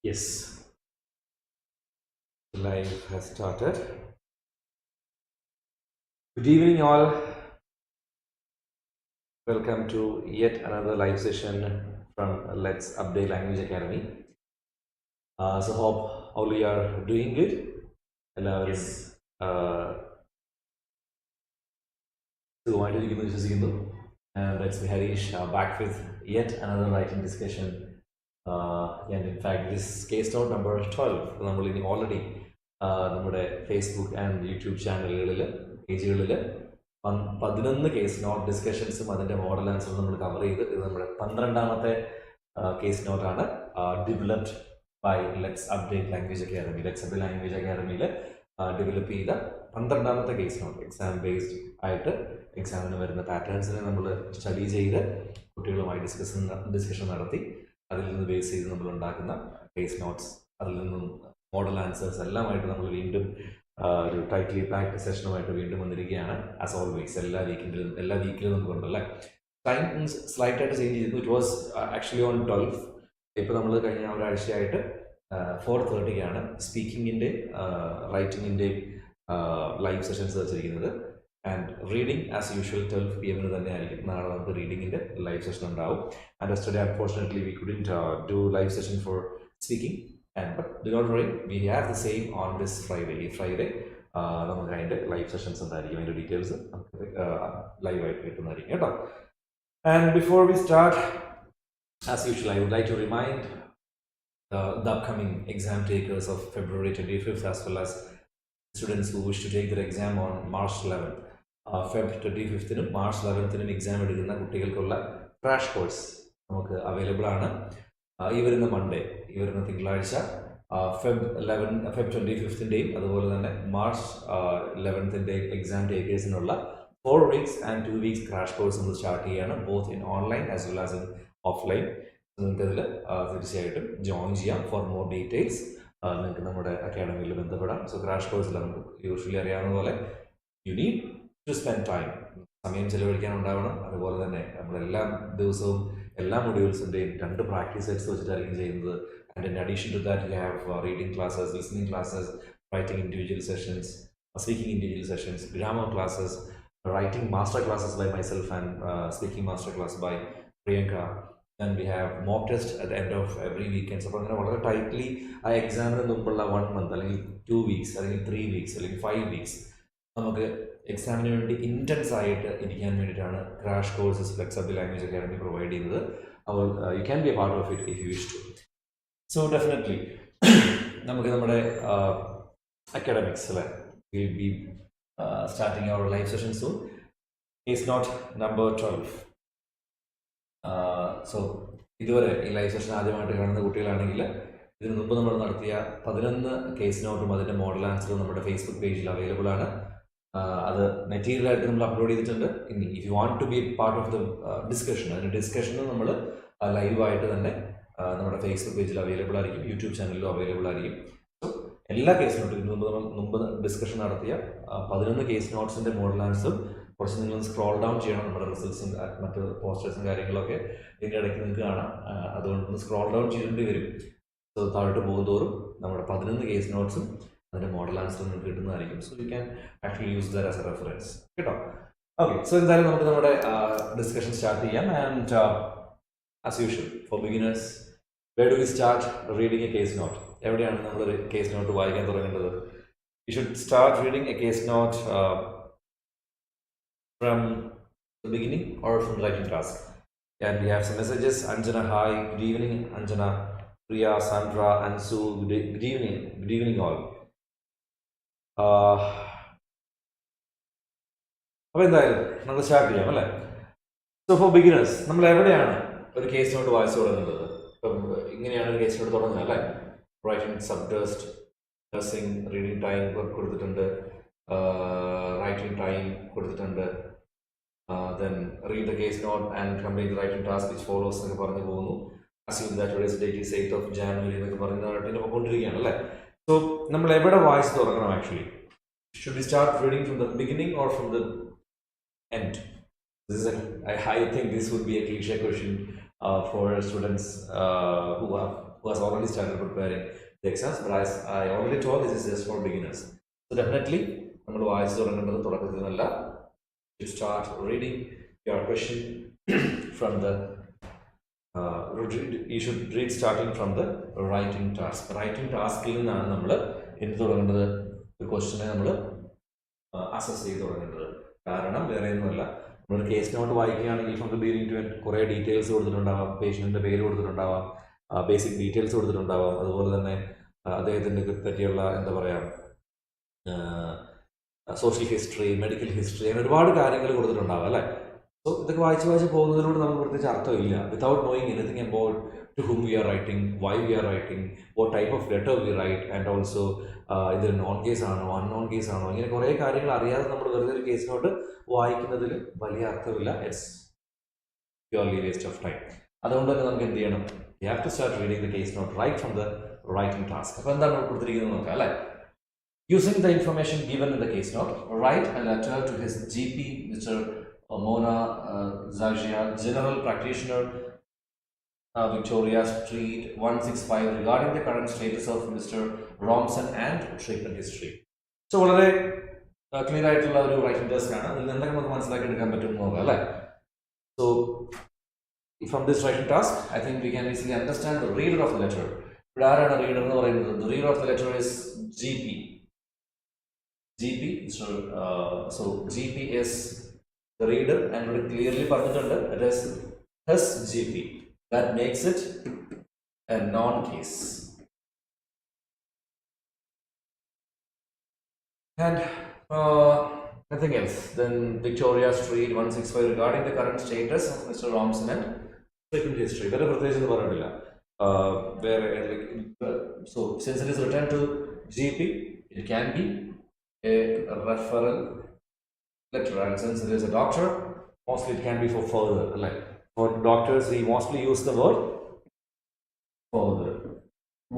Yes, live has started. Good evening, all. Welcome to yet another live session from Let's Update Language Academy. So hope all you are doing good. എല്ലാവരും സുഖമായിട്ടിരിക്കുന്നു വിശ്വസിക്കുന്നു. And that's me Harish, back with yet another writing discussion. And in fact, this case note number 12 നമ്മൾ ഇനി already നമ്മുടെ Facebook and YouTube ചാനലുകളിൽ പേജുകളിൽ 11 case not ഡിസ്കഷൻസും അതിൻ്റെ model ആൻസറും നമ്മൾ കവർ ചെയ്ത് ഇത് നമ്മുടെ 12ാമത്തെ കേസ് നോട്ടാണ് developed by let's update language academy. Let's update language അക്കാദമിയിൽ ഡെവലപ്പ് ചെയ്ത 12ാമത്തെ കേസ് നോട്ട് എക്സാം ബേസ്ഡ് ആയിട്ട് എക്സാമിന് വരുന്ന പാറ്റേൺസിനെ നമ്മൾ സ്റ്റഡി ചെയ്ത് കുട്ടികളുമായി ഡിസ്കഷൻ നടത്തി അതിൽ നിന്ന് ബേസ് ചെയ്ത് നമ്മൾ ഉണ്ടാക്കുന്ന കേസ് നോട്ട്സ് അതിൽ നിന്നും മോഡൽ ആൻസേഴ്സ് എല്ലാമായിട്ട് നമ്മൾ വീണ്ടും ഒരു ടൈറ്റ്ലി പാക്ഡ് സെഷനുമായിട്ട് വീണ്ടും വന്നിരിക്കുകയാണ്. ആസ് ഓൾവേസ് എല്ലാ വീക്കിലും നമുക്കുണ്ടല്ലേ. ടൈം സ്ലൈറ്റായിട്ട് ചേഞ്ച് ചെയ്തു. It was actually on 12. ഇപ്പോൾ നമ്മൾ കഴിഞ്ഞ ഒരാഴ്ചയായിട്ട് 4:30 സ്പീക്കിങ്ങിൻ്റെ റൈറ്റിങ്ങിൻ്റെ ലൈവ് സെഷൻസ് വെച്ചിരിക്കുന്നത്. And reading as usual 12 PM തന്നെ ആയിരിക്കും. നാളെ നമുക്ക് റീഡിങ്ങിൻ്റെ ലൈവ് സെഷൻ ഉണ്ടാവും. And yesterday unfortunately we couldn't do live session for speaking. But do not worry, we have the same on this Friday. Friday, നമുക്ക് അതിൻ്റെ live sessions ഉണ്ടായിരിക്കും. അതിൻ്റെ ഡീറ്റെയിൽസ് നമുക്ക് ലൈവായിട്ട് കിട്ടുന്നതായിരിക്കും കേട്ടോ. And before we start, as usual, I would like to remind the upcoming exam takers of February 25th as well as students who wish to take their exam on March 11th. Feb 25th March 11th exam എടുക്കുന്ന കുട്ടികൾക്കുള്ള crash course നമുക്ക് available ആണ്. ഈ വരുന്ന Monday, ഈ വരുന്ന തിങ്കളാഴ്ച Feb 25th അതുപോലെ തന്നെ March 11th എക്സാം ടേക്കേഴ്സിനുള്ള 4 weeks and 2 weeks crash course നമ്മൾ സ്റ്റാർട്ട് ചെയ്യുകയാണ്. Both in online as well as in offline. നിങ്ങൾക്ക് അതിൽ തീർച്ചയായിട്ടും ജോയിൻ ചെയ്യാം. ഫോർ മോർ ഡീറ്റെയിൽസ് നിങ്ങൾക്ക് നമ്മുടെ അക്കാഡമിയിൽ ബന്ധപ്പെടാം. സോ ക്രാഷ് കോഴ്സിൽ നമുക്ക് യൂഷ്വലി അറിയാവുന്ന പോലെ you need to spend time, സമയം ചെലവഴിക്കാൻ ഉണ്ടാവണം. അതുപോലെ തന്നെ നമ്മളെല്ലാ ദിവസവും എല്ലാ മൊഡ്യൂൾസിൻ്റെയും 2 പ്രാക്ടീസ് സെറ്റ്സ് വെച്ചിട്ടായിരിക്കും ചെയ്യുന്നത്. And in addition to that you have reading classes, listening classes, writing individual sessions, speaking individual sessions, grammar classes, writing master classes by myself and speaking master class by Priyanka. And we have mock test at the end of every weekend. So അങ്ങനെ വളരെ tightly ആ എക്സാമിന് മുമ്പുള്ള 1 month അല്ലെങ്കിൽ 2 weeks അല്ലെങ്കിൽ 3 weeks അല്ലെങ്കിൽ 5 weeks നമുക്ക് എക്സാമിന് വേണ്ടി ഇൻറ്റൻസ് ആയിട്ട് ഇരിക്കാൻ വേണ്ടിയിട്ടാണ് crash courses flexible language academy provide ചെയ്യുന്നത്. അപ്പോൾ you can be a part of it if you wish to. So definitely നമുക്ക് നമ്മുടെ അക്കാഡമിക്സ് അല്ലേ will be starting our live session soon. Case note number 12. So ഇതുവരെ ഈ live session ആദ്യമായിട്ട് കാണുന്ന കുട്ടികളാണെങ്കിൽ ഇതിനു മുമ്പ് നമ്മൾ നടത്തിയ 11 കേസ് നോട്ടും അതിൻ്റെ മോഡൽ ആൻസറും നമ്മുടെ ഫേസ്ബുക്ക് പേജിൽ അവൈലബിൾ ആണ്. അത് മെറ്റീരിയലായിട്ട് നമ്മൾ അപ്ലോഡ് ചെയ്തിട്ടുണ്ട്. ഇനി if you want to be part of the discussion, അതിൻ്റെ ഡിസ്കഷനും നമ്മൾ ലൈവായിട്ട് തന്നെ നമ്മുടെ ഫേസ്ബുക്ക് പേജിൽ അവൈലബിൾ ആയിരിക്കും, യൂട്യൂബ് ചാനലിലും അവൈലബിൾ ആയിരിക്കും. എല്ലാ കേസ് നോട്ടും മുമ്പ് ഡിസ്കഷൻ നടത്തിയ 11 കേസ് നോട്ട്സിൻ്റെ മോഡൽ ആൻസറും കുറച്ച് നിങ്ങൾ സ്ക്രോൾ ഡൗൺ ചെയ്യണം. നമ്മുടെ റിസൾട്ട്സും മറ്റ് പോസ്റ്റേഴ്സും കാര്യങ്ങളൊക്കെ ഇതിൻ്റെ ഇടയ്ക്ക് നിങ്ങൾക്ക് കാണാം. അതുകൊണ്ട് സ്ക്രോൾ ഡൗൺ ചെയ്യേണ്ടി വരും. സോ താഴോട്ട് പോകുന്തോറും നമ്മുടെ 11 കേസ് നോട്ട്സും അതിൻ്റെ മോഡൽ ആൻസറും നിങ്ങൾക്ക് കിട്ടുന്നതായിരിക്കും. So you can actually use that as A reference കേട്ടോ. ഓക്കെ, സോ എന്തായാലും നമുക്ക് നമ്മുടെ ഡിസ്കഷൻ സ്റ്റാർട്ട് ചെയ്യാം. And as usual for beginners, where do we start reading a case note? എവിടെയാണ് നമ്മളൊരു കേസ് നോട്ട് വായിക്കാൻ തുടങ്ങേണ്ടത്? You should start reading a case note from the beginning or from the writing task. And we have some messages. Anjana, hi. Good evening, Anjana. Priya, Sandra, Ansu. Good evening. Good evening, all. അപ്പോൾ എന്തായാലും നമ്മൾ start ചെയ്യാം അല്ലേ. So for beginners, നമ്മൾ എവിടെയാണ് ഒരു case not വായിച്ചു തുടങ്ങുന്നത്? ഇപ്പം ഇങ്ങനെയാണ് ഒരു കേസ് നോട്ട് തുടങ്ങുന്നത് അല്ലേ. Writing subtest, dressing, reading time കൊടുത്തിട്ടുണ്ട്, റൈറ്റിംഗ് ടൈം കൊടുത്തിട്ടുണ്ട്, then read the case note and complete the writing task which follows എന്നൊക്കെ പറഞ്ഞു പോകുന്നു. Assume that today's date is 8th of January എന്നൊക്കെ പറഞ്ഞിട്ട് പോയിക്കൊണ്ടിരിക്കുകയാണ് അല്ലേ. സോ നമ്മൾ എവിടെ വായിച്ച് തുടങ്ങണം actually? Should we start reading from the beginning or from the end? I think this would be a cliche question for students who who has already started preparing the exams, but as I already told, this is just for beginners. So definitely, you start reading your question from the you should read starting from the writing task. Writing task il ninnaanu nammal endu thodangathu the question e nammal assess ചെയ്തു തുടങ്ങേണ്ടത്. കാരണം വേറെ ഒന്നുമല്ല, നമ്മൾ case note വായിക്കുകയാണെങ്കിൽ from the beginning to end കുറേ details കൊടുത്തിട്ടുണ്ടാവാം, പേഷ്യൻറ്റിൻ്റെ പേര് കൊടുത്തിട്ടുണ്ടാവാം, ബേസിക് ഡീറ്റെയിൽസ് കൊടുത്തിട്ടുണ്ടാവാം, അതുപോലെ തന്നെ അദ്ദേഹത്തിൻ്റെ പറ്റിയുള്ള എന്താ പറയുക സോഷ്യൽ ഹിസ്റ്ററി, മെഡിക്കൽ ഹിസ്റ്ററി, അങ്ങനെ ഒരുപാട് കാര്യങ്ങൾ കൊടുത്തിട്ടുണ്ടാവാം അല്ലേ. സോ ഇതൊക്കെ വായിച്ച് പോകുന്നതിലൂടെ നമുക്ക് പ്രത്യേകിച്ച് അർത്ഥമില്ല. Without knowing anything about to whom we are writing, why we are writing, what type of letter we write, and also ഇതൊരു നോൺ കേസ് ആണോ അൺനോൺ കേസ് ആണോ, ഇങ്ങനെ കുറേ കാര്യങ്ങൾ അറിയാതെ നമ്മൾ വെറുതെ ഒരു കേസിനോട്ട് വായിക്കുന്നതിൽ വലിയ അർത്ഥമില്ല. It's purely waste of time. അതുകൊണ്ട് തന്നെ നമുക്ക് എന്ത് ചെയ്യണം? You have to start reading the case note right from the writing task. അപ്പോൾ എന്താണ് കൊടുത്തിരിക്കുന്നത് നോക്കാം അല്ലേ. Using the information given in the case note, write a letter to his GP, Mr. Mona Zaggia, General Practitioner, Victoria Street 165, regarding the current status of Mr. Romson and treatment history. So വളരെ clear ആയിട്ടുള്ള ഒരു writing task ആണ്. ഇതിൽ എന്തൊക്കെ നമുക്ക് മനസ്സിലാക്കി എടുക്കാൻ പറ്റും എന്ന് നോക്കാം അല്ലേ. So from this writing task I think we can easily understand the reader of the letter. ഇവിടെ ആരാണ് റീഡർ എന്ന് പറയുന്നത്? The reader of the letter is GP. So GP is the reader, and ഇവിടെ ക്ലിയർലി പറഞ്ഞിട്ടുണ്ട് it is his GP. That makes it a non-case. And nothing else. Then Victoria Street 165, regarding the current status of Mr. Romson and treatment history. Very പ്രത്യേകിച്ച് പറഞ്ഞിട്ടില്ല. So since it is returned to GP, it can be a referral letter, and since it is a doctor, mostly it can be for further. Like for doctors, we mostly use the word further.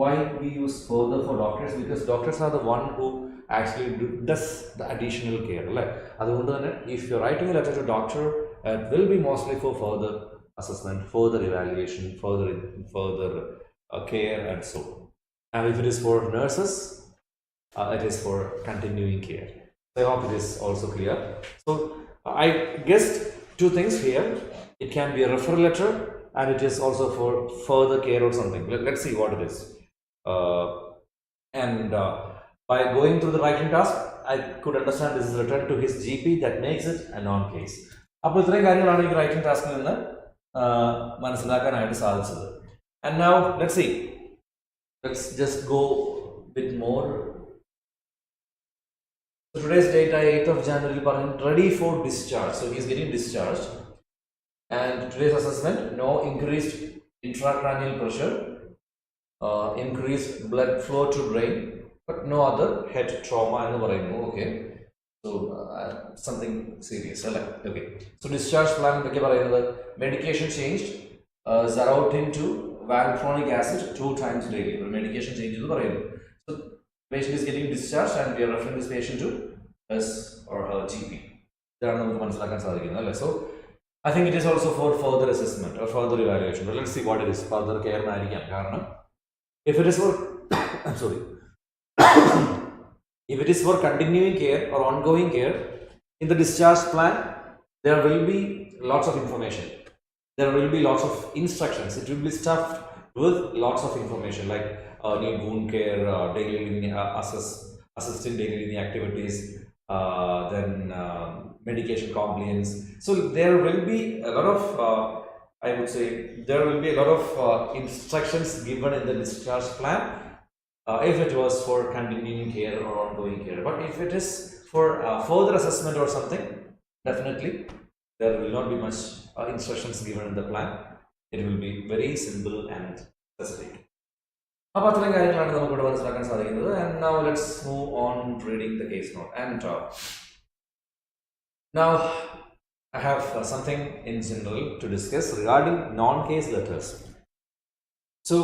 Why we use further for doctors? Because doctors are the one who actually does the additional care. Like അതുകൊണ്ട് തന്നെ if you're writing a letter to doctor, it will be mostly for further assessment, further evaluation, further care, and so. And if it is for nurses, it is for continuing care. So I hope it is also clear. So I guessed two things here. It can be a referral letter, and it is also for further care or something. Let's see what it is. By going through the writing task, I could understand this is returned to his GP. That makes it a non-case. അപ്പോൾ ഇത്രയും കാര്യങ്ങളാണ് ഈ writing ടാസ്കിൽ നിന്ന് മനസ്സിലാക്കാനായിട്ട് സാധിച്ചത്. And now let's see. Let's just go a bit more. So today's date, 8th of January, ready for discharge. So he is getting discharged. And today's assessment: no increased intracranial pressure, increased blood flow to brain, but no other head trauma. Okay, so something serious. Okay, so discharge plan: medication changed, Xarelto to valproic acid 2 times daily. Medication change. So patient is getting discharged, and we are referring this patient to his or her GP. So I think it is also for further assessment or further evaluation. But let's see what it is. Further care. If it is for I'm sorry. If it is for continuing care or ongoing care, in the discharge plan, there will be lots of information. There will be lots of instructions. It will be stuffed with lots of information like need wound care, daily living, assisting daily living activities, then medication compliance. So there will be a lot of I would say there will be a lot of instructions given in the discharge plan if it was for continuing care or ongoing care. But if it is for further assessment or something, definitely there will not be much instructions given in the plan. It will be very simple and specific. And now let's move on reading the case note. And now I have something in general to discuss regarding non-case letters. So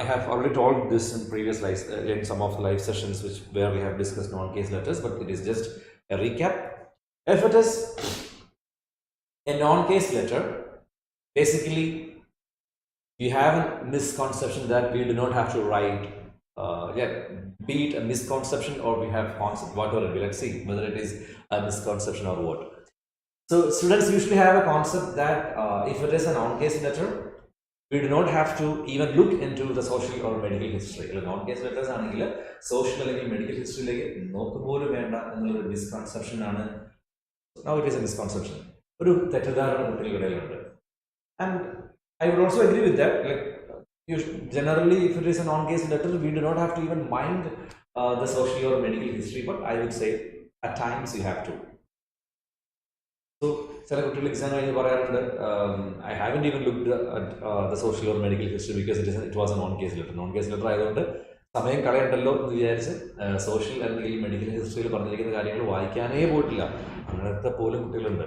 I have already told this in previous live, in some of the live sessions where we have discussed non-case letters, but it is just a recap. If it is a non-case letter, basically you have a misconception that we do not have to write, be it a misconception or we have concept, whatever it be. Let's see whether it is a misconception or what. So students usually have a concept that if it is an on-case letter, we do not have to even look into the social or medical history. Non-case letters are social or medical history. Misconception. Now it is a misconception. And I would also agree with that. Generally, if it is a non-case letter, we do not have to even mind the social or medical history, but I would say at times you have to. So, I haven't even looked at the social or medical history because it was a non-case letter. Non-case letter, I don't know. സമയം കളയണ്ടല്ലോ എന്ന് വിചാരിച്ച് social അല്ലെങ്കിൽ medical ഹിസ്റ്ററിയിൽ പറഞ്ഞിരിക്കുന്ന കാര്യങ്ങൾ വായിക്കാനേ പോയിട്ടില്ല. അങ്ങനത്തെ പോലും കുട്ടികളുണ്ട്.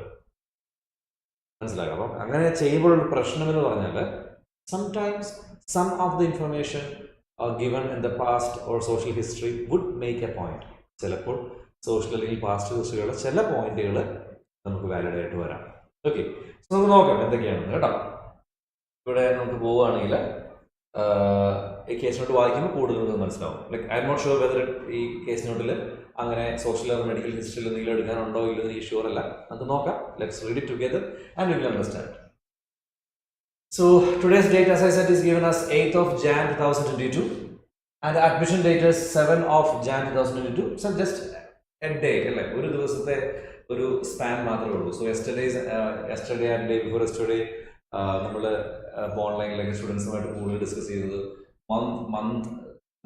മനസ്സിലാക്കാം. അപ്പം അങ്ങനെ ചെയ്യുമ്പോഴുള്ള പ്രശ്നം എന്ന് പറഞ്ഞാൽ sometimes some of the information given in the past or social history would make a point. ചിലപ്പോൾ സോഷ്യൽ അല്ലെങ്കിൽ പാസ്റ്റ് ഹിസ്റ്ററിയുടെ ചില പോയിന്റുകൾ നമുക്ക് വാലിഡ് ആയിട്ട് വരാം. ഓക്കെ, നമുക്ക് നോക്കാം എന്തൊക്കെയാണെന്ന് കേട്ടോ. ഇവിടെ നമുക്ക് പോവുകയാണെങ്കിൽ ഈ കേസ് നോട്ട് വായിക്കുമ്പോൾ കൂടുതൽ മനസ്സിലാവും. I'm not sure whether ഈ കേസ് നോട്ടിൽ അങ്ങനെ സോഷ്യൽ ഓർ മെഡിക്കൽ ഹിസ്റ്ററിയിൽ എന്തെങ്കിലും എടുക്കാനുണ്ടോ ഇല്ലെന്ന് ഈ ഷുവർ അല്ല. നമുക്ക് നോക്കാം. Let's read it together and we will understand. So today's date, as I said, is given as 8th of Jan 2022 and the admission date is 7th of Jan 2022. So just a day, ഒരു ദിവസത്തെ ഒരു span മാത്രമേ ഉള്ളൂ. So yesterday and day before yesterday നമ്മൾ ഓൺലൈനിലേക്ക് സ്റ്റുഡൻസുമായിട്ട് കൂടുതൽ discuss ചെയ്തത്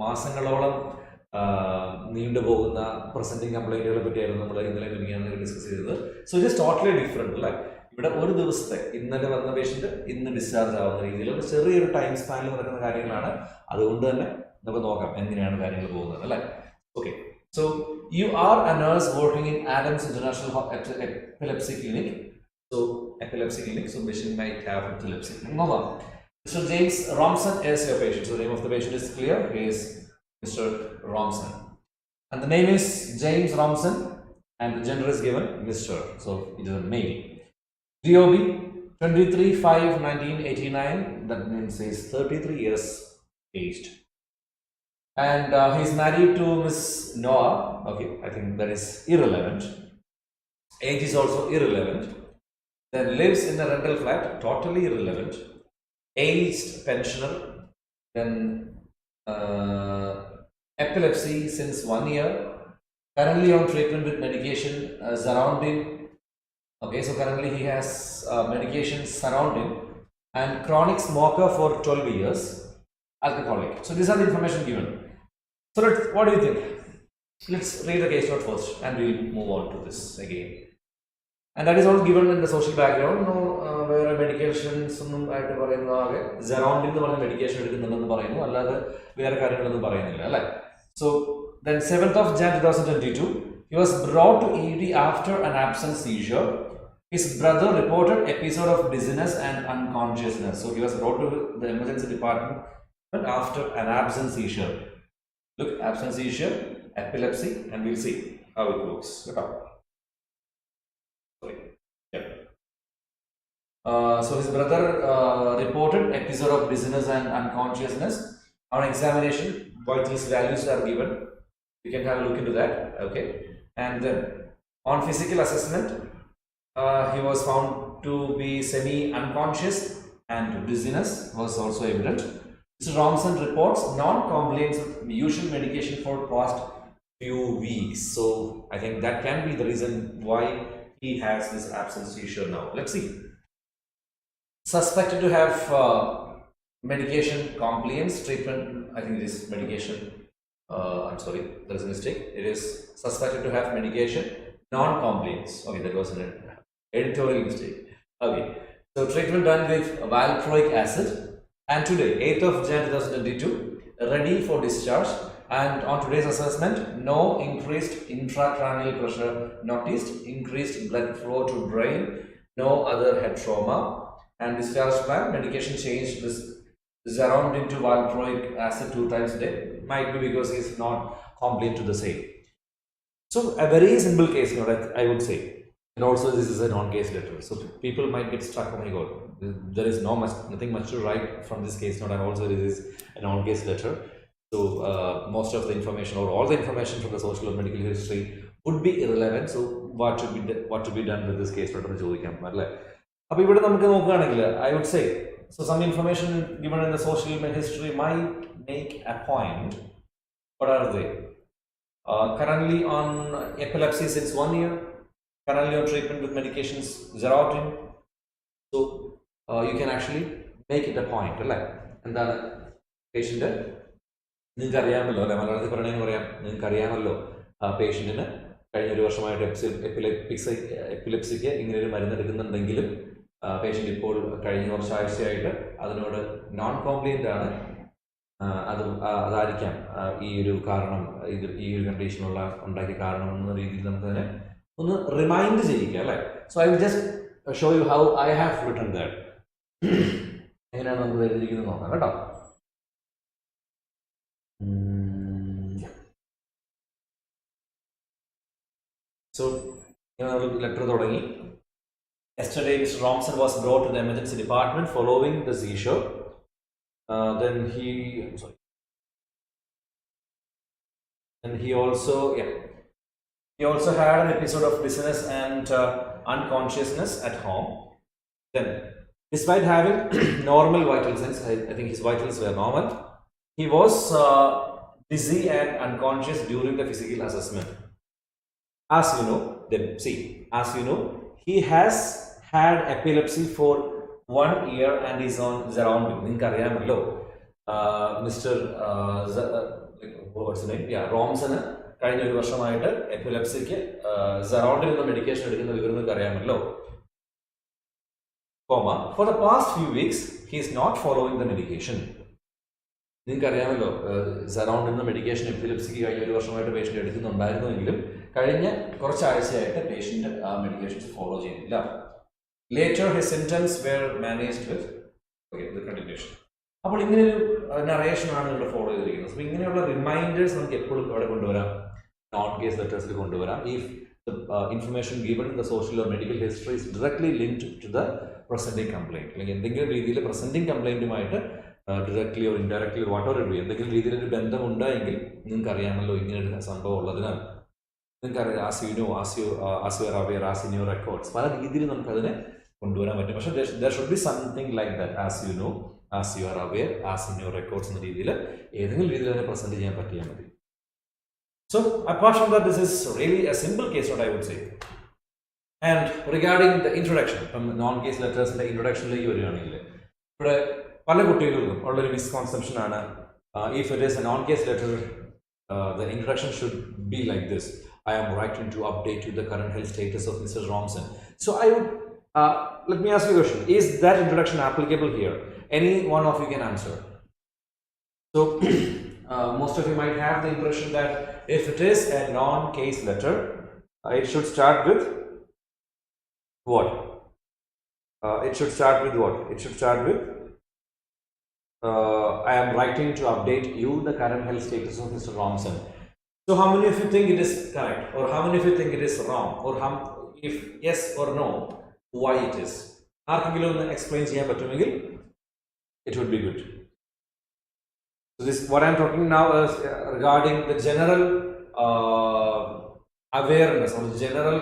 മാസങ്ങളോളം നീണ്ടുപോകുന്ന presenting കംപ്ലൈൻറ്റുകളെ പറ്റിയായിരുന്നു നമ്മൾ ഇന്നലെ മിനിഞ്ഞാന്ന് ഡിസ്കസ് ചെയ്തത്. So it is totally different അല്ലേ. ഇവിടെ ഒരു ദിവസത്തെ ഇന്നലെ വന്ന പേഷ്യൻ്റ് ഇന്ന് ഡിസ്ചാർജ് ആവുന്ന രീതിയിലുള്ള ചെറിയൊരു ടൈം സ്പാനിൽ നടക്കുന്ന കാര്യങ്ങളാണ്. അതുകൊണ്ട് തന്നെ നമുക്ക് നോക്കാം എങ്ങനെയാണ് കാര്യങ്ങൾ പോകുന്നത് അല്ലേ. Okay, so you are a nurse working in Adams International Epilepsy Clinic. So epilepsy clinic, so patient might have epilepsy. Mr. James Romson is your patient. So the name of the patient is clear. He is Mr. Romson, and the name is James Romson, and the gender is given Mr. So it is a male. DOB 23/5/1989. That means he is 33 years aged. And he's married to Miss Noah. Okay, I think that is irrelevant. Age is also irrelevant. Then lives in a rental flat, totally irrelevant. Aged pensioner. Then epilepsy since 1 year. Currently on treatment with medication surrounding. Okay, so currently he has medication surrounding and chronic smoker for 12 years. Alcoholic. So these are the information given. So what do you think? Let's read the case note first and we'll move on to this again. And that is all given in the social background. No where medications surrounding the medication So then 7th of Jan 2022, he was brought to ED after an absent seizure. His brother reported episode of dizziness and unconsciousness. So he was brought to the emergency department but after an absent seizure. Look, absent seizure, epilepsy, and we'll see how it works. Sorry. Yeah. So his brother reported episode of dizziness and unconsciousness. On examination, what these values are given. You can have a look into that. Okay. And then on physical assessment, he was found to be semi-unconscious and dizziness was also evident. Mr. Romson reports non-compliance with usual medication for past few weeks. So I think that can be the reason why he has this absence seizure now. Let's see. Suspected to have medication compliance treatment. I think it is medication. I'm sorry, there is a mistake. It is suspected to have medication non-compliance. Okay, that was an editorial mistake. Okay, so treatment done with valproic acid. And today, 8th of Jan 2022, ready for discharge. And on today's assessment, no increased intracranial pressure noticed, increased blood flow to brain, no other head trauma. And discharge plan, medication changed this surrounding to valproic acid 2 times a day. Might be because he is not compliant to the same. So a very simple case, I would say. And also this is a non-case letter. So people might get stuck, oh my god, there is nothing much to write from this case note, and also this is a non-case letter. So most of the information or all the information from the social or medical history would be irrelevant. So what to be done with this case note? I would say, so some information given in the social history might make a point. What are they? Currently on epilepsy since 1 year, currently on treatment with medications, Xerotin. So you can actually make it a point. And the patient, patient കഴിഞ്ഞ ഒരു വർഷമായിട്ട് എപ്പിലെപ്സിക്ക് ഇങ്ങനെ ഒരു മരുന്ന് എടുക്കുന്നുണ്ടെങ്കിലും patient ഇപ്പോൾ കഴിഞ്ഞ കുറച്ചാഴ്ചയായിട്ട് അതിനോട് non കോംപ്ലിയൻ്റ് ആണ്. അതായിരിക്കാം ഈ ഒരു കാരണം, ഈ ഒരു കണ്ടീഷനുള്ള ഉണ്ടാക്കിയ കാരണം എന്ന രീതിയിൽ നമുക്ക് തന്നെ ഒന്ന് റിമൈൻഡ് ചെയ്യിക്കുക അല്ലേ. So I will just show you how I have written that. എങ്ങനെയാണ് നമുക്ക് എഴുതിയിരിക്കുന്നത് നോക്കാം കേട്ടോ. So, letter തുടങ്ങി. Yesterday, Mr. Romson was brought to the emergency department following the seizure. Then he also had an episode of dizziness and unconsciousness at home. Then, despite having normal vital signs, I think his vitals were normal, he was dizzy and unconscious during the physical assessment. As you know, he has had epilepsy for 1 year and is on Xerotin. Mr. What's the name? Yeah, Romson. കഴിഞ്ഞ ഒരു വർഷമായിട്ട് എപ്പിലെപ്സിക്ക് Xerotin എന്ന medication എടുക്കുന്ന വിവരം നിങ്ങൾക്ക് അറിയാമല്ലോ. For the past few weeks, he is not following the medication. നിങ്ങൾക്ക് അറിയാമല്ലോ, Xerotin എന്ന മെഡിക്കേഷൻ എപ്പിലെപ്സിക്ക് കഴിഞ്ഞ ഒരു വർഷമായിട്ട് പേഷ്യൻ്റ് എടുക്കുന്നുണ്ടായിരുന്നുവെങ്കിലും കഴിഞ്ഞ കുറച്ചാഴ്ചയായിട്ട് പേഷ്യൻ്റ് ആ മെഡിക്കേഷൻസ് ഫോളോ ചെയ്യുന്നില്ല. Later his symptoms were managed with continuation. അപ്പോൾ ഇങ്ങനെയൊരു നറേഷനാണ് ഇവിടെ ഫോളോ ചെയ്തിരിക്കുന്നത്. അപ്പോൾ ഇങ്ങനെയുള്ള റിമൈൻഡേഴ്സ് നമുക്ക് എപ്പോഴും ഇവിടെ കൊണ്ടുവരാം, നോൺ കേസ് ലെറ്റേഴ്സിൽ കൊണ്ടുവരാം. If information given in the social or medical history is directly linked to the presenting complaint, അല്ലെങ്കിൽ എന്തെങ്കിലും രീതിയിൽ പ്രസന്റിംഗ് കംപ്ലൈൻറ്റുമായിട്ട് directly or indirectly whatever എന്തെങ്കിലും രീതിയിലൊരു ബന്ധമുണ്ടായെങ്കിൽ നിങ്ങൾക്ക് അറിയാമല്ലോ ഇങ്ങനൊരു സംഭവം ഉള്ളതിനാൽ. നിങ്ങൾക്കറിയാം, as you are aware, as in your records, പല രീതിയിൽ നമുക്കതിനെ കൊണ്ടുവരാൻ പറ്റും. പക്ഷേ there should be something like that, as you know, as you are aware, as in your records എന്ന രീതിയിൽ ഏതെങ്കിലും രീതിയിൽ അതിനെ പ്രസന്റ് ചെയ്യാൻ പറ്റിയാൽ മതി. So apart from that, this is really a simple case note, I would say. And regarding the introduction, from non-case letters in the introduction ലേക്ക് വരികയാണെങ്കിൽ ഇവിടെ പല കുട്ടികൾക്കും ഉള്ളൊരു മിസ്കൺസെപ്ഷൻ ആണ്, if it is a non-case letter, the introduction should be like this: I am writing to update you the current health status of Mr. Romson. So I would let me ask you a question: is that introduction applicable here? Any one of you can answer. So most of you might have the impression that if it is a non-case letter, it should start with what? It should start with what? It should start with I am writing to update you the current health status of Mr. Romson. So how many of you think it is correct, or how many of you think it is wrong, or if yes or no, why it is? ആർക്കെങ്കിലും ഒന്ന് explain ചെയ്യാൻ പറ്റുമെങ്കിൽ it would be good. So this, what I am talking now is regarding the general awareness or the general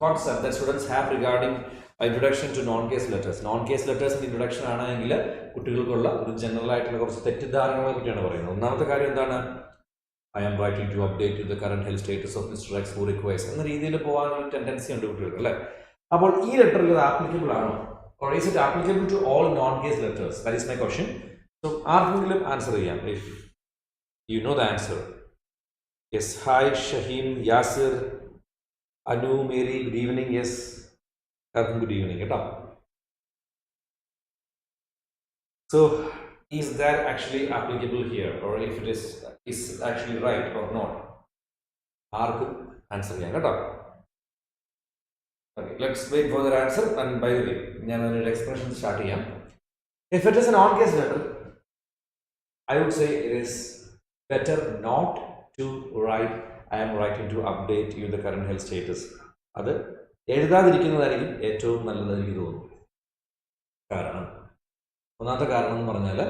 concept that students have regarding introduction to non-case letters. Non-case letters in introduction ആണെങ്കിൽ കുട്ടികൾക്കുള്ള ഒരു general ആയിട്ടുള്ള കുറച്ച് തെറ്റിദ്ധാരണകളെ പറ്റിയാണ് പറയുന്നത്. ഒന്നാമത്തെ കാര്യം എന്താണ്? I am writing to update you the current health status of Mr. X who requires എന്ന രീതിയിൽ പോകാനുള്ള ടെൻഡൻസി ഉണ്ട് കുട്ടികൾക്ക് അല്ലേ. അപ്പോൾ ഈ ലെറ്ററിൽ ഇത് ആപ്ലിക്കബിൾ ആണോ, or is it applicable to all non-case letters? That is my question. So ആർക്കെങ്കിലും ആൻസർ ചെയ്യാം, if you know the answer. Yes, hi Shaheen, Yasir, Anu, Mary, good evening. Yes, good evening. So is that actually applicable here, or if it is actually right or not? Arku answer ചെയ്യാം കേട്ടോ. Okay, let's wait for the answer. And by the way, ഞാൻ അതിന്റെ expression start ചെയ്യാം. If it is a non-case letter, I would say it is better not to write I am writing to update you the current health status. അത് എഴുതാതിരിക്കുന്നതായിരിക്കും ഏറ്റവും നല്ലത് എനിക്ക് തോന്നുന്നു. കാരണം ഒന്നാമത്തെ കാരണം എന്ന് പറഞ്ഞാൽ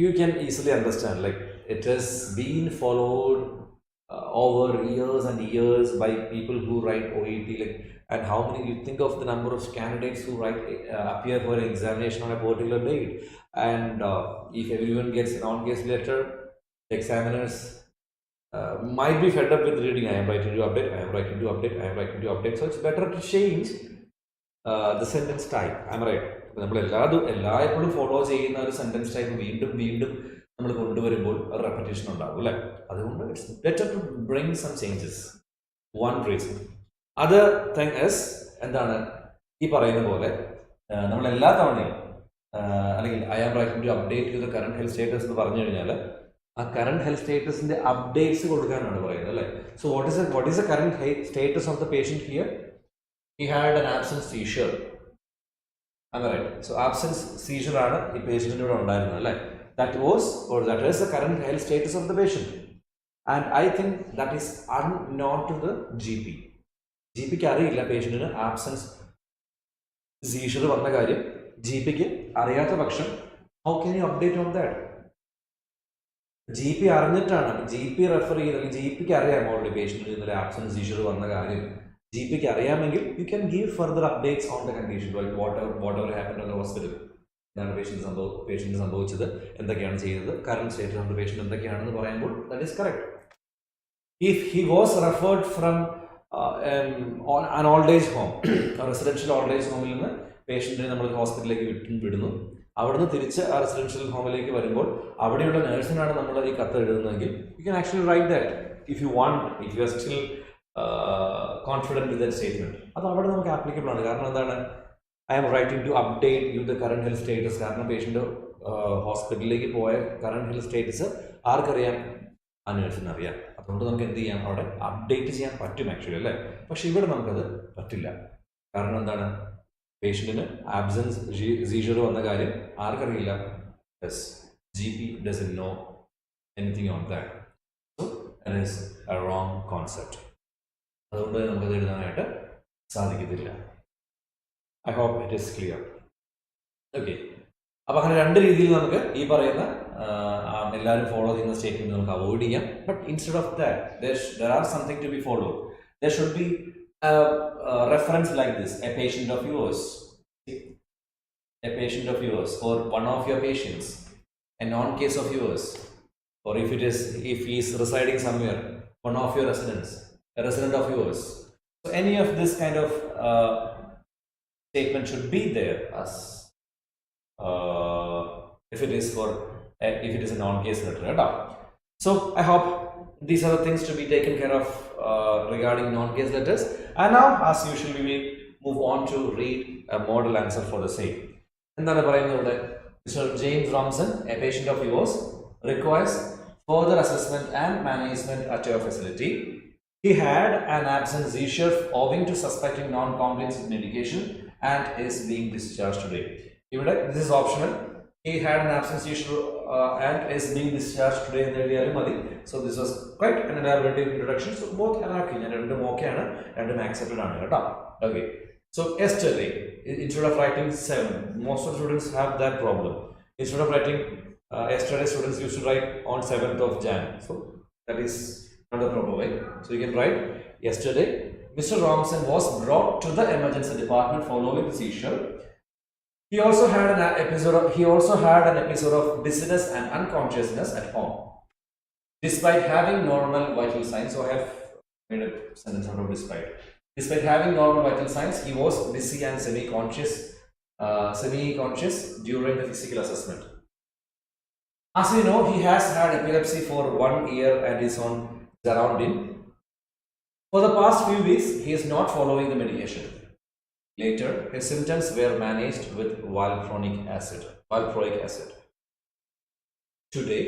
you can easily understand, like it has been followed over years and years by people who write OET, like, and how many, you think of the number of candidates who appear for an examination on a particular date, and if everyone gets an on-case letter, the examiners might be fed up with reading, I am writing to update, I am writing to update, I am writing to update. So it's better to change the sentence type. Am I right? നമ്മൾ എല്ലായ്പ്പോഴും follow ചെയ്യുന്ന ഒരു sentence type വീണ്ടും വീണ്ടും നമ്മൾ കൊണ്ടുവരുമ്പോൾ ഒരു repetition ഉണ്ടാവും അല്ലേ? അതുകൊണ്ട് it's better to bring some changes. One reason. Other thing is എന്താണ്, ഈ പറയുന്ന പോലെ നമ്മൾ എല്ലാ തവണയും അല്ലെങ്കിൽ I am writing to update to the current health status എന്ന് പറഞ്ഞു കഴിഞ്ഞാൽ ആ കറന്റ് ഹെൽത്ത് സ്റ്റേറ്റസിന്റെ അപ്ഡേറ്റ്സ് കൊടുക്കാനാണ് പറയുന്നത് അല്ലേ? So what is the current status of the patient here? He had an absence seizure. Am I right? So absence seizure ആണ് ഈ പേഷ്യന്റിന് ഇവിടെ ഉണ്ടായിരുന്നത് അല്ലേ? That is the current health status of the patient, and I think that is unknown to the GP. GPക്ക് അറിയില്ല പേഷ്യന്റിന് absence seizure വന്ന കാര്യം. GPക്ക് അറിയാത്ത പക്ഷം how can you update on that? GP അറിഞ്ഞിട്ടാണ്, GP refer ചെയ്ത്, GPക്ക് അറിയാം ഓൾറെഡി പേഷ്യന്റിന് ഇന്നലെ ആബ്സെൻസ് സീഷർ വന്ന കാര്യം. GPക്ക് അറിയാമെങ്കിൽ you can give further updates on the condition, like whatever happened in the hospital. എന്താണ് പേഷ്യന്റ് സംഭവിച്ചത്, എന്തൊക്കെയാണ് ചെയ്തത്, current status of the patient എന്തൊക്കെയാണെന്ന് പറയുമ്പോൾ that is correct. If he was referred from an old age home, residential old age home ൽ നിന്ന് പേഷ്യന്റിനെ നമ്മൾ ഹോസ്പിറ്റലിലേക്ക് വിടുന്നു, അവിടുന്ന് തിരിച്ച് ആ റെസിഡൻഷ്യൽ ഹോമിലേക്ക് വരുമ്പോൾ അവിടെയുള്ള നേഴ്സിനാണ് നമ്മൾ ഈ കത്ത് എഴുതുന്നതെങ്കിൽ you can actually write that if you want, if you are still confident with that statement. അത് അവിടെ നമുക്ക് ആപ്ലിക്കബിൾ ആണ്. കാരണം എന്താണ്, I am writing to update you the current health status. കാരണം പേഷ്യന്റ് ഹോസ്പിറ്റലിലേക്ക് പോയ കറന്റ് ഹെൽത്ത് സ്റ്റേറ്റസ് ആർക്കറിയാം? ആ നേഴ്സിന് അറിയാം. അതുകൊണ്ട് നമുക്ക് എന്ത് ചെയ്യാം, അവിടെ അപ്ഡേറ്റ് ചെയ്യാൻ പറ്റും ആക്ച്വലി അല്ലേ? പക്ഷെ ഇവിടെ നമുക്കത് പറ്റില്ല. കാരണം എന്താണ്, പേഷ്യന്റിന് ആബ്സെൻസ് സീഷർ വന്ന കാര്യം ആർക്കറിയില്ല? Yes, GP doesn't know anything on that. So that is a wrong concept. അതുകൊണ്ട് നമുക്കത് എഴുതാനായിട്ട് സാധിക്കത്തില്ല. I hope it is clear. Okay, അപ്പം അങ്ങനെ രണ്ട് രീതിയിൽ നമുക്ക് ഈ പറയുന്ന എല്ലാവരും ഫോളോ ചെയ്യുന്ന സ്റ്റേറ്റ്മെന്റ് നമുക്ക് അവോയ്ഡ് ചെയ്യാം. But instead of that there are something to be followed. There should be a reference like this: a patient of yours, a patient of yours, or one of your patients, a non-case of yours, or if he is residing somewhere, one of your residents, a resident of yours. So any of this kind of statement should be there as if it is a non-case letter. So I hope these are the things to be taken care of regarding non-case letters. And now, as usual, we will move on to read a model answer for the same. എന്താണ് പറയുന്നത് ഇവിടെ? Mr. James Romson, a patient of yours, requires further assessment and management at your facility. He had an absence seizure owing to suspecting non-compliance with medication and is being discharged today. Here, this is optional. He had an absence seizure and is being discharged today in the early. So this was quite an elaborate introduction. So both are okay. And accepted. Okay. So yesterday, instead of writing 7, most of the students have that problem. Instead of writing yesterday, students used to write on 7th of Jan. So that is not the proper way. So you can write, yesterday Mr. Romson was brought to the emergency department following the seizure. He also had an episode of dizziness and unconsciousness at home. Despite having normal vital signs, so I have made a sentence out of despite. Despite having normal vital signs, he was dizzy and semi-conscious during the physical assessment. As we know, he has had epilepsy for 1 year and is on Xarelto. For the past few weeks, he is not following the medication. Later, his symptoms were managed with valproic acid. Today,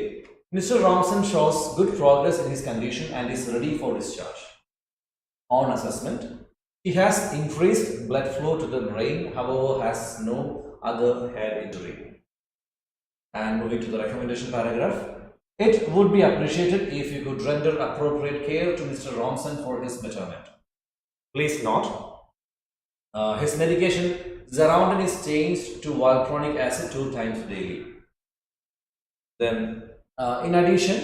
Mr. Romson shows good progress in his condition and is ready for discharge. On assessment, he has increased blood flow to the brain, however has no other head injury. And moving to the recommendation paragraph, it would be appreciated if you could render appropriate care to Mr. Romson for his betterment. Please note, His medication Xarelto is changed to valproic acid 2 times daily. Then, in addition,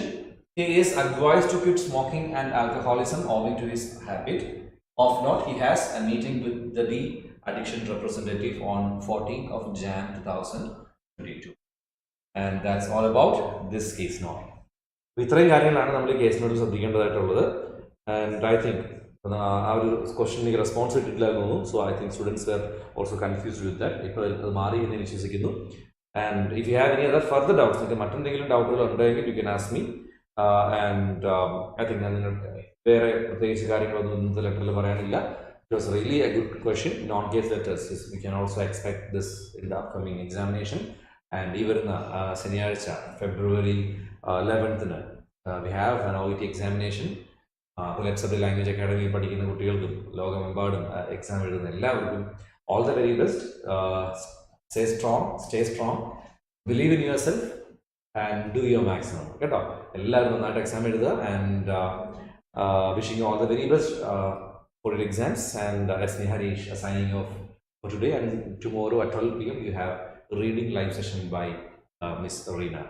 he is advised to quit smoking and alcoholism owing to his habit. Of note, he has a meeting with the de-addiction representative on 14th of Jan 2022. And that's all about this case note. ഇത്രയും കാര്യങ്ങളാണ് നമ്മൾ ഈ case നോട്ടിൽ ശ്രദ്ധിക്കേണ്ടതായിട്ടുള്ളത്. And I think ആ ഒരു ക്വസ്റ്റ്യനിലേക്ക് response കിട്ടിയിട്ടില്ലായിരുന്നു തോന്നുന്നു. So I think students were also confused with that. ഇപ്പോൾ അത് മാറി എന്ന് വിശ്വസിക്കുന്നു. And if you have any other further doubts, നിങ്ങൾക്ക് മറ്റെന്തെങ്കിലും ഡൗട്ടുകൾ ഉണ്ടെങ്കിൽ you can ask me. And I think ഞാൻ നിങ്ങൾ വേറെ പ്രത്യേകിച്ച് കാര്യങ്ങളൊന്നും ഇന്നത്തെ ലെറ്ററിൽ പറയാനില്ല. It was really a good question. Non-case letters, we can also expect this in the upcoming examination. And even in Seniorcha, February 11th, we have an OET examination. Let's say the Language Academy, പഠിക്കുന്ന കുട്ടികൾക്കും ലോകമെമ്പാടും exam എഴുതുന്ന എല്ലാവർക്കും all the very best. Stay strong, believe in yourself and do your maximum. കേട്ടോ, എല്ലാവരും നന്നായിട്ട് exam എഴുതുക. And wishing you all the very best for your exams. And that's me, Harish, signing off for today. And tomorrow at 12 p.m. you have reading live session by Miss Reena.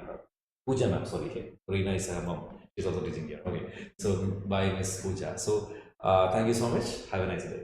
Pooja ma'am, sorry. Reena is her mom. She's also teaching here. Okay. So by Miss Pooja. So thank you so much. Have a nice day.